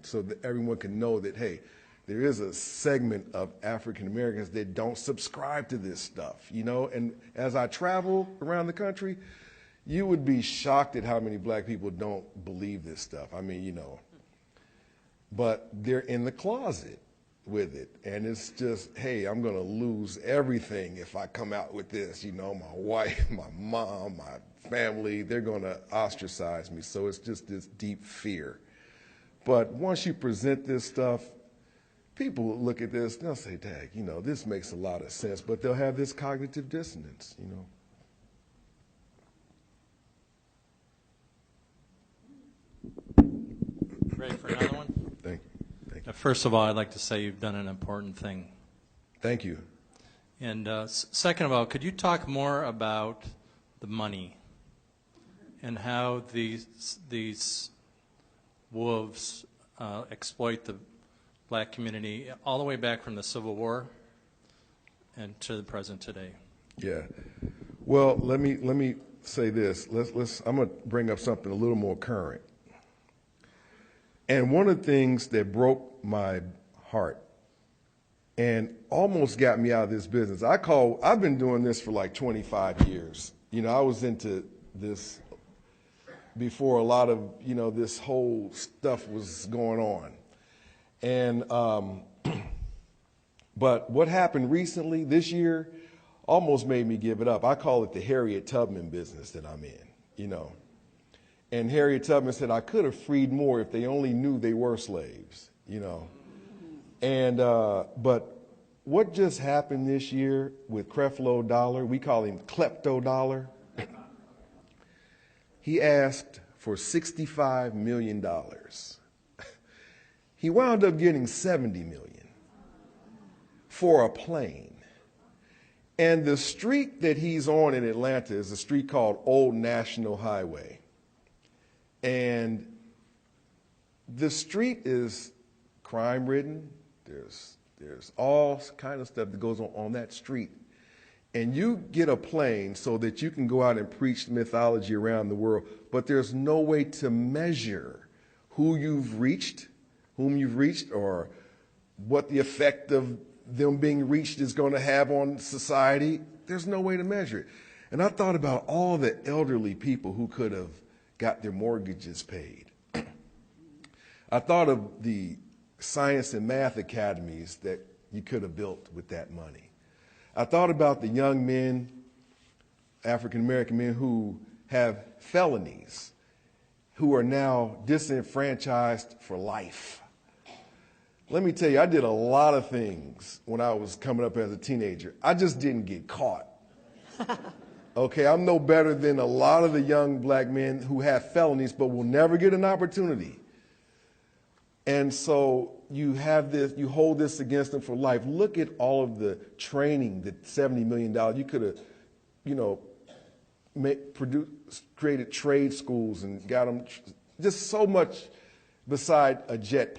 it so that everyone can know that, hey, there is a segment of African Americans that don't subscribe to this stuff, you know? And as I travel around the country, you would be shocked at how many black people don't believe this stuff. I mean, you know, but they're in the closet with it. And it's just, hey, I'm going to lose everything if I come out with this. You know, my wife, my mom, my family, they're going to ostracize me. So it's just this deep fear. But once you present this stuff, people will look at this, they'll say, dang, you know, this makes a lot of sense. But they'll have this cognitive dissonance, you know. Ready for another one? Thank you. Thank you. First of all, I'd like to say you've done an important thing. Thank you. And second of all, could you talk more about the money and how these wolves exploit the black community all the way back from the Civil War and to the present today? Yeah. Well, let me say this. I'm going to bring up something a little more current. And one of the things that broke my heart and almost got me out of this business, I've been doing this for like 25 years. You know, I was into this before a lot of, you know, this whole stuff was going on. And, but what happened recently this year almost made me give it up. I call it the Harriet Tubman business that I'm in, you know. And Harriet Tubman said, I could have freed more if they only knew they were slaves, you know. And, but what just happened this year with Creflo Dollar, we call him Klepto Dollar. He asked for $65 million. He wound up getting $70 million for a plane. And the street that he's on in Atlanta is a street called Old National Highway. And the street is crime-ridden. There's all kind of stuff that goes on that street. And you get a plane so that you can go out and preach mythology around the world, but there's no way to measure whom you've reached, or what the effect of them being reached is going to have on society. There's no way to measure it. And I thought about all the elderly people who could have got their mortgages paid. I thought of the science and math academies that you could have built with that money. I thought about the young men, African-American men who have felonies, who are now disenfranchised for life. Let me tell you, I did a lot of things when I was coming up as a teenager. I just didn't get caught. Okay, I'm no better than a lot of the young black men who have felonies but will never get an opportunity. And so you have this, you hold this against them for life. Look at all of the training, the $70 million. You could have, you know, created trade schools and got them just so much beside a jet